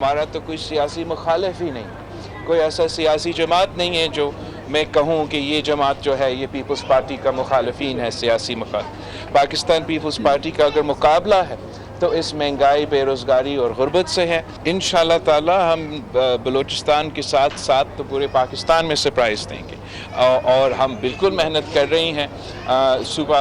हमारा तो कोई सियासी मुखालिफ ही नहीं, कोई ऐसा सियासी जमात नहीं है जो मैं कहूँ कि ये जमात जो है ये पीपल्स पार्टी का मुखालिफिन है, सियासी मुखालिफ। पाकिस्तान पीपल्स पार्टी का अगर मुकाबला है तो इस महंगाई, बेरोज़गारी और गुर्बत से है। इंशाअल्लाह ताला हम बलूचिस्तान के साथ साथ तो पूरे पाकिस्तान में सरप्राइज़ देंगे और हम बिल्कुल मेहनत कर रही हैं। सूबा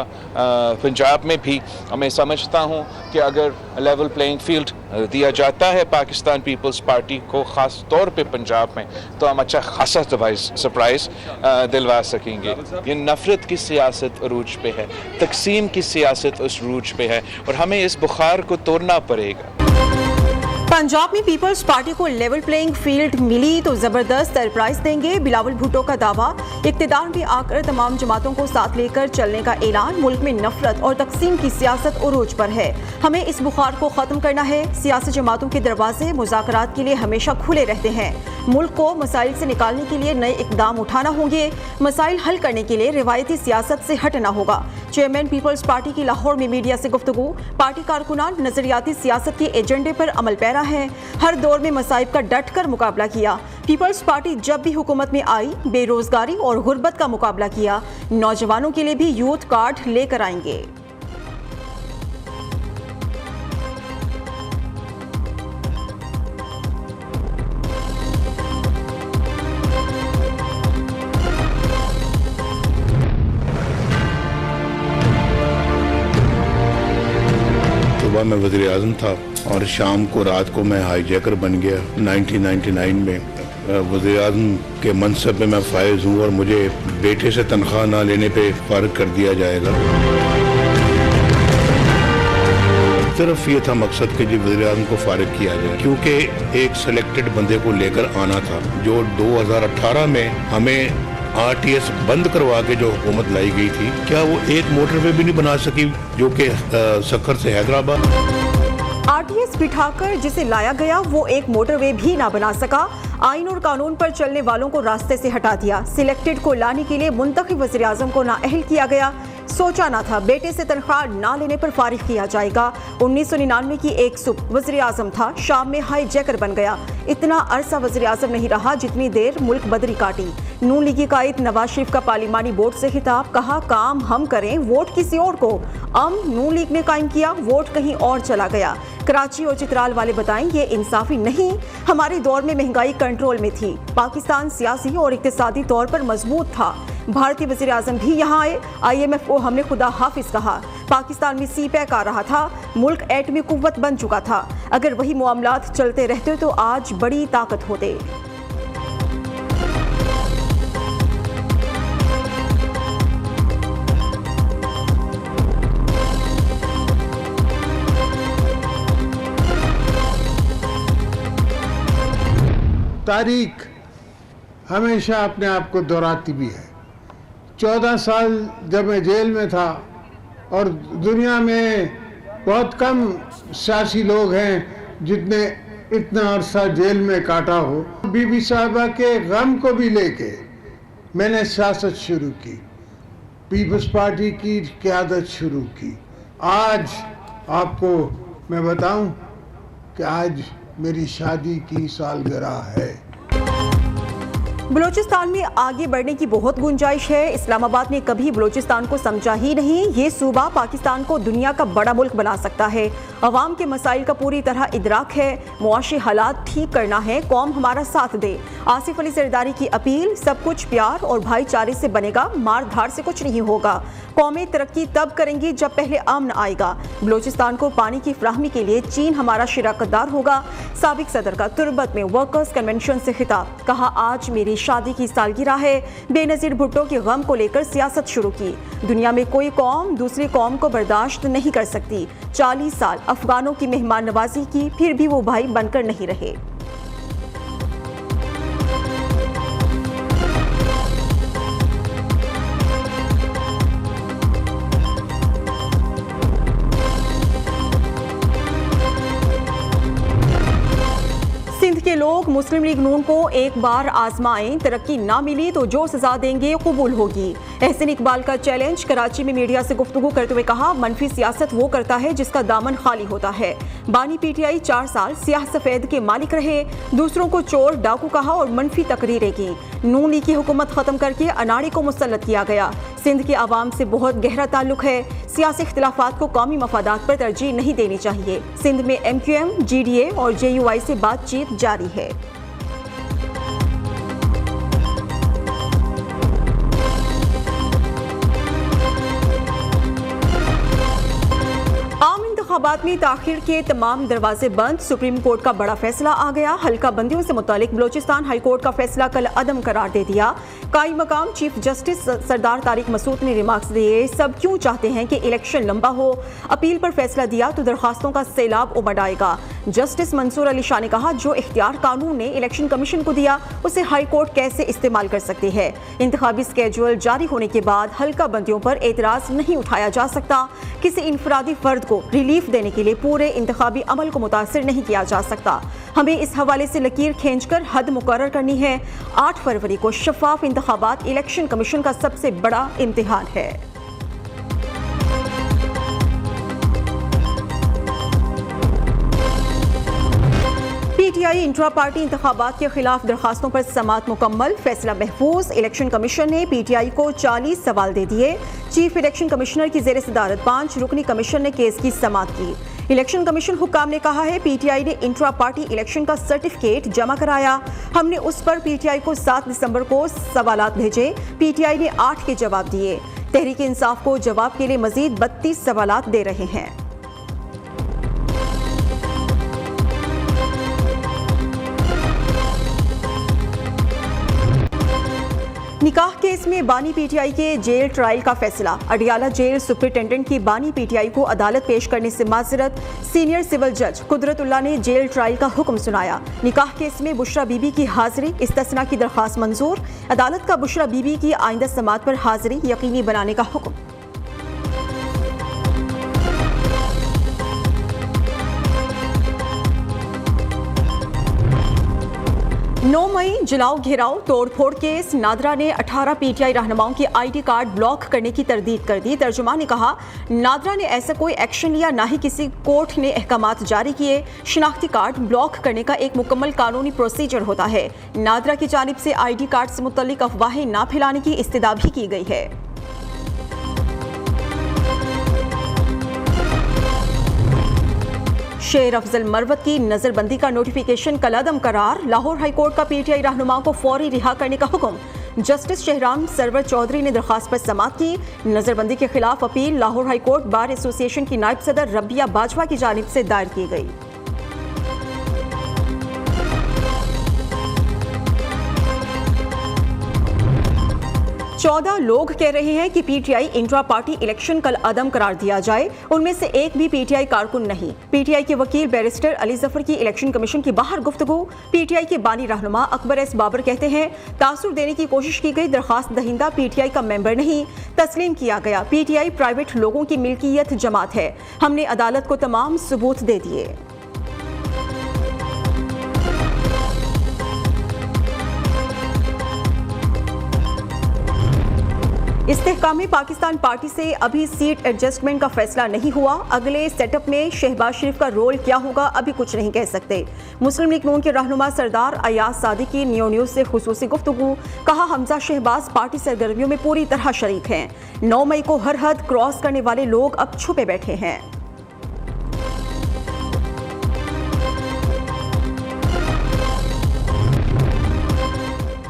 पंजाब में भी मैं समझता हूँ कि अगर लेवल प्लेइंग फील्ड दिया जाता है पाकिस्तान पीपल्स पार्टी को, ख़ास तौर पे पंजाब में, तो हम अच्छा खासा सरप्राइज़ दिलवा सकेंगे। ये नफ़रत की सियासत अरूज पे है, तकसीम की सियासत उस अरूज पे है और हमें इस बुखार को तोड़ना पड़ेगा। पंजाब में पीपल्स पार्टी को लेवल प्लेइंग फील्ड मिली तो जबरदस्त सरप्राइज देंगे, बिलावल भुट्टो का दावा। इक्तिदार में आकर तमाम जमातों को साथ लेकर चलने का ऐलान। मुल्क में नफरत और तकसीम की सियासत उरूज पर है, हमें इस बुखार को खत्म करना है। सियासी जमातों के दरवाजे मुज़ाकरात के लिए हमेशा खुले रहते हैं। मुल्क को मसाइल से निकालने के लिए नए इकदाम उठाना होंगे। मसाइल हल करने के लिए रिवायती सियासत से हटना होगा। चेयरमैन पीपल्स पार्टी की लाहौर में मीडिया से गुफ्तगू। पार्टी कारकुनान नजरियाती सियासत के एजेंडे पर अमल पैरा है, हर दौर में मसाइब का डट कर मुकाबला किया। पीपल्स पार्टी जब भी हुकूमत में आई बेरोजगारी और गुर्बत का मुकाबला किया। नौजवानों के लिए भी यूथ कार्ड लेकर आएंगे। सुबह मैं वज़ीर आज़म था और शाम को रात को मैं हाईजैकर बन गया। 1999 में वज़ीर आज़म के मनसब में मैं फायज हूँ और मुझे बेटे से तनख्वाह ना लेने पे फारिग कर दिया जाएगा। सिर्फ ये था मकसद कि जी वज़ीर आज़म को फारिग किया जाए, क्योंकि एक सिलेक्टेड बंदे को लेकर आना था जो 2018 में हमें RTS बंद करवा के जो हुकूमत लाई गई थी। क्या वो एक मोटरवे भी नहीं बना सकी जो कि सक्खर से हैदराबाद। RTS बिठाकर जिसे लाया गया वो एक मोटरवे भी ना बना सका। आइन और कानून पर चलने वालों को रास्ते से हटा दिया। सिलेक्टेड को लाने के लिए मुंतखब वज़ीर आज़म को नाअहल किया गया। सोचा ना था बेटे से तनख्वाह ना लेने पर फारिग किया जाएगा। 1999 की एक सुबह वज़ीर आज़म था, शाम में हाईजैकर बन गया। इतना अरसा वज़ीर आज़म नहीं रहा जितनी देर मुल्क बदरी काटी। नून लीगी कायद नवाज शरीफ का पार्लिमानी बोर्ड से खिताब, कहा काम हम करें वोट किसी और को। नून लीग ने कायम किया, वोट कहीं और चला गया। कराची और चित्राल वाले बताएं ये इंसाफी नहीं। हमारे दौर में महंगाई कंट्रोल में थी, पाकिस्तान सियासी और इक्तिसादी तौर पर मजबूत था। भारतीय वज़ीर आज़म भी यहाँ आए, IMF को हमने खुदा हाफिज कहा। पाकिस्तान में CPEC आ रहा था, मुल्क एटमी कुव्वत बन चुका था। अगर वही मामलात चलते रहते तो आज बड़ी ताकत होते। तारीख हमेशा अपने आप को दोहराती भी है। 14 साल जब मैं जेल में था और दुनिया में बहुत कम सियासी लोग हैं जितने इतना अरसा जेल में काटा हो। बीबी साहिबा के गम को भी लेके मैंने सियासत शुरू की, पीपल्स पार्टी की क़यादत शुरू की। आज आपको मैं बताऊं कि आज मेरी शादी की सालगिरह है। बलूचिस्तान में आगे बढ़ने की बहुत गुंजाइश है। इस्लामाबाद ने कभी बलूचिस्तान को समझा ही नहीं। ये सूबा पाकिस्तान को दुनिया का बड़ा मुल्क बना सकता है। अवाम के मसाइल का पूरी तरह इदराक है। मुआशी हालात ठीक करना है, कौम हमारा साथ दे। आसिफ अली सरदारी की अपील, सब कुछ प्यार और भाईचारे से बनेगा, मार धाड़ से कुछ नहीं होगा। कौमें तरक्की तब करेंगी जब पहले अमन आएगा। बलूचिस्तान को पानी की फ्राहमी के लिए चीन हमारा शिराकतदार होगा। साबिक सदर का तुरबत में वर्कर्स कन्वेंशन से खिताब, कहा आज मेरी शादी की सालगिरह है। बेनज़ीर भुट्टो के गम को लेकर सियासत शुरू की। दुनिया में कोई कौम दूसरी कौम को बर्दाश्त नहीं कर सकती। 40 साल अफगानों की मेहमान नवाजी की, फिर भी वो भाई बनकर नहीं रहे। सिंध के लोग मुस्लिम लीग नून को एक बार आजमाएं, तरक्की ना मिली तो जो सजा देंगे कबूल होगी। एहसन इकबाल का चैलेंज। कराची में मीडिया से गुफ्तगू करते हुए कहा, मनफी सियासत वो करता है जिसका दामन खाली होता है। बानी पीटीआई 4 साल सियाह सफेद के मालिक रहे, दूसरों को चोर डाकू कहा और मनफी तकरीरें की। नून लीग की हुकूमत खत्म करके अनाड़ी को मुसल्लत किया गया। सिंध के आवाम से बहुत गहरा ताल्लुक है, सियासी इख्तिलाफात को कौमी मफादात पर तरजीह नहीं देनी चाहिए। सिंध में MQM, GDA और JUI से बातचीत जारी है। इंतखाबात में ताखिर के तमाम दरवाजे बंद, सुप्रीम कोर्ट का बड़ा फैसला आ गया। हल्का बंदियों से मुतालिक बलोचिस्तान हाई कोर्ट का फैसला कल अदम करार दे दिया। काई मकाम चीफ जस्टिस सरदार तारिक मसूद ने रिमार्क्स दिए, सब क्यों चाहते हैं कि इलेक्शन लंबा हो, अपील पर फैसला दिया तो दरखास्तों का सैलाब उमड़ आएगा। जस्टिस मंसूर अली शाह ने कहा, जो इख्तियार कानून ने इलेक्शन कमीशन को दिया उसे हाई कोर्ट कैसे इस्तेमाल कर सकती है। इंतखाबी स्केड्यूल जारी होने के बाद हल्का बंदियों पर एतराज नहीं उठाया जा सकता। किसी इनफरादी फर्द को रिलीफ देने के लिए पूरे इंतखाबी अमल को मुतासिर नहीं किया जा सकता। हमें इस हवाले से लकीर खींचकर हद मुकर्रर करनी है। 8 फरवरी को शफाफ इंतखाबात इलेक्शन कमीशन का सबसे बड़ा इम्तिहान है। पीटीआई इंट्रा पार्टी इंतखाबात के खिलाफ दरखास्तों पर समाअत मुकम्मल, फैसला महफूज। इलेक्शन कमीशन ने पीटीआई को 40 सवाल दे दिए। चीफ इलेक्शन कमिश्नर की जेर सदारत 5 रुकनी कमीशन ने केस की समाअत की। इलेक्शन कमीशन हुक्काम ने कहा है, पीटीआई ने इंट्रा पार्टी इलेक्शन का सर्टिफिकेट जमा कराया। हमने उस पर पीटीआई को 7 दिसंबर को सवालात भेजे। पीटीआई ने 8 के जवाब दिए। तहरीक इंसाफ को जवाब के लिए मजीद 32 सवालात दे रहे हैं। निकाह केस में बानी पीटीआई के जेल ट्रायल का फैसला। अडियाला जेल सुपरिटेंडेंट की बानी पीटीआई को अदालत पेश करने से माजरत। सीनियर सिविल जज कुदरतुल्लाह ने जेल ट्रायल का हुक्म सुनाया। निकाह केस में बुशरा बीबी की हाजिरी, इस्तिस्ना की दरखास्त मंजूर। अदालत का बुशरा बीबी की आइंदा समाअत पर हाजिरी यकीनी बनाने का हुक्म। नौ मई जलाओ घेराव तोड़फोड़ केस। नादरा ने 18 पीटीआई रहनुमाओं की ID कार्ड ब्लॉक करने की तरदीद कर दी। तर्जुमान ने कहा, नादरा ने ऐसा कोई एक्शन लिया, ना ही किसी कोर्ट ने अहकामात जारी किए। शिनाख्ती कार्ड ब्लॉक करने का एक मुकम्मल कानूनी प्रोसीजर होता है। नादरा की जानिब से ID कार्ड से मुतल्लिक अफवाहें ना फैलाने की इस्तदा भी की गई है। शेर अफजल मरवत की नजरबंदी का नोटिफिकेशन कलअदम करार। लाहौर हाई कोर्ट का पीटीआई रहनुमाओं को फौरी रिहा करने का हुक्म। जस्टिस शहराम सरवर चौधरी ने दरखास्त पर समाअत की। नजरबंदी के खिलाफ appeal Lahore high court bar association की नायब सदर रबिया बाजवा की जानिब से दायर की गई। 14 लोग कह रहे हैं कि पीटीआई इंट्रा पार्टी इलेक्शन कल अदम करार दिया जाए। उनमें से एक भी पीटीआई कारकुन नहीं। पीटीआई के वकील बैरिस्टर अली जफर की इलेक्शन कमीशन की बाहर गुफ्तगू। पीटीआई के बानी रहनुमा अकबर एस बाबर कहते हैं, तासुर देने की कोशिश की गई, दरखास्त दहिंदा पीटीआई का मेंबर नहीं, तस्लीम किया गया। पीटीआई प्राइवेट लोगों की मिल्कियत जमात है। हमने अदालत को तमाम सबूत दे दिए। इस्तेहकाम पाकिस्तान पार्टी से अभी सीट एडजस्टमेंट का फैसला नहीं हुआ। अगले सेटअप में शहबाज शरीफ का रोल क्या होगा अभी कुछ नहीं कह सकते। मुस्लिम लीग नून के रहनुमा सरदार अयाज सादी की नियो न्यूज़ से खुसूसी गुफ्तगू। कहा, हमजा शहबाज पार्टी सरगर्मियों में पूरी तरह शरीक हैं। 9 मई को हर हद क्रॉस करने वाले लोग अब छुपे बैठे हैं।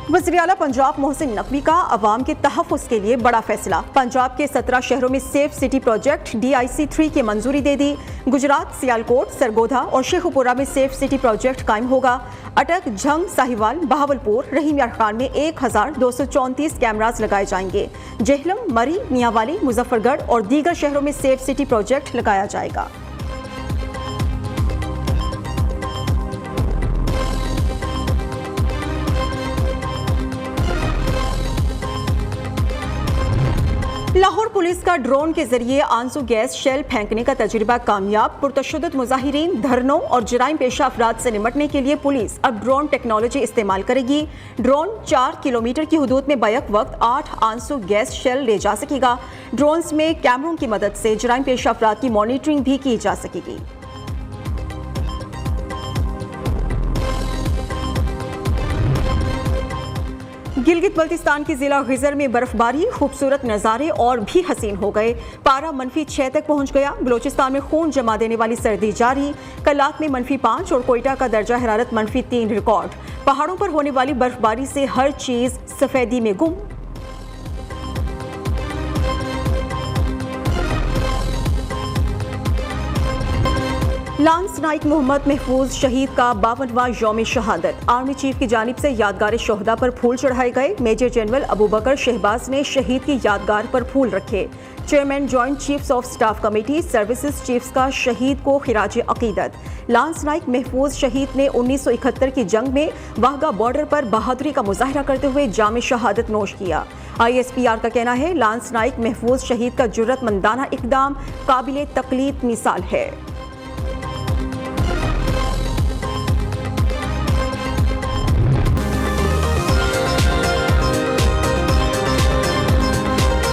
वज़ीर आला पंजाब मोहसिन नकवी का अवाम के तहफ़्फ़ुज़ के लिए बड़ा फैसला। पंजाब के 17 शहरों में सेफ सिटी प्रोजेक्ट DIC3 की मंजूरी दे दी। गुजरात, सियालकोट, सरगोधा और शेखुपुरा में सेफ सिटी प्रोजेक्ट कायम होगा। अटक, झंग, साहिवाल, बहावलपुर, रहीम यार खान में 1234 कैमरास लगाए जाएंगे। जेहलम, मरी, मियांवाली, मुजफ्फरगढ़ और दीगर शहरों में सेफ सिटी प्रोजेक्ट लगाया जाएगा। लाहौर पुलिस पुलिस का ड्रोन के जरिए आंसू गैस शेल फेंकने का तजुर्बा कामयाब। पुरतशद्दुद मुजाहिरीन, धरनों और जराइम पेशा अफराद से निपटने के लिए पुलिस अब ड्रोन टेक्नोलॉजी इस्तेमाल करेगी। ड्रोन 4 किलोमीटर की हदूद में बैक वक्त 8 आंसू गैस शेल ले जा सकेगा। ड्रोन्स में कैमरों की मदद से जराइम पेशा अफराद की मॉनिटरिंग भी की जा सकेगी। गिलगित बल्तिस्तान के जिला गिजर में बर्फबारी, खूबसूरत नज़ारे और भी हसीन हो गए। पारा -6 तक पहुंच गया। बलोचिस्तान में खून जमा देने वाली सर्दी जारी। कलात में -5 और कोयटा का दर्जा हरारत -3 रिकॉर्ड। पहाड़ों पर होने वाली बर्फबारी से हर चीज सफेदी में गुम। लांस नाइक मोहम्मद महफूज शहीद का 52वां यौम शहादत। आर्मी चीफ की जानिब से यादगार शोहदा पर फूल चढ़ाए गए। मेजर जनरल अबू बकर शहबाज ने शहीद की यादगार पर फूल रखे। Chairman joint chiefs of staff committee services chiefs का शहीद को खिराज अकीदत। लांस नाइक महफूज शहीद ने 1971 की जंग में वाहगा बॉर्डर पर बहादुरी का मुजाहरा करते हुए जाम शहादत नोश किया। ISPR का कहना है लांस नाइक महफूज शहीद का जुर्रतमंदाना इकदाम काबिले तकलीद मिसाल है।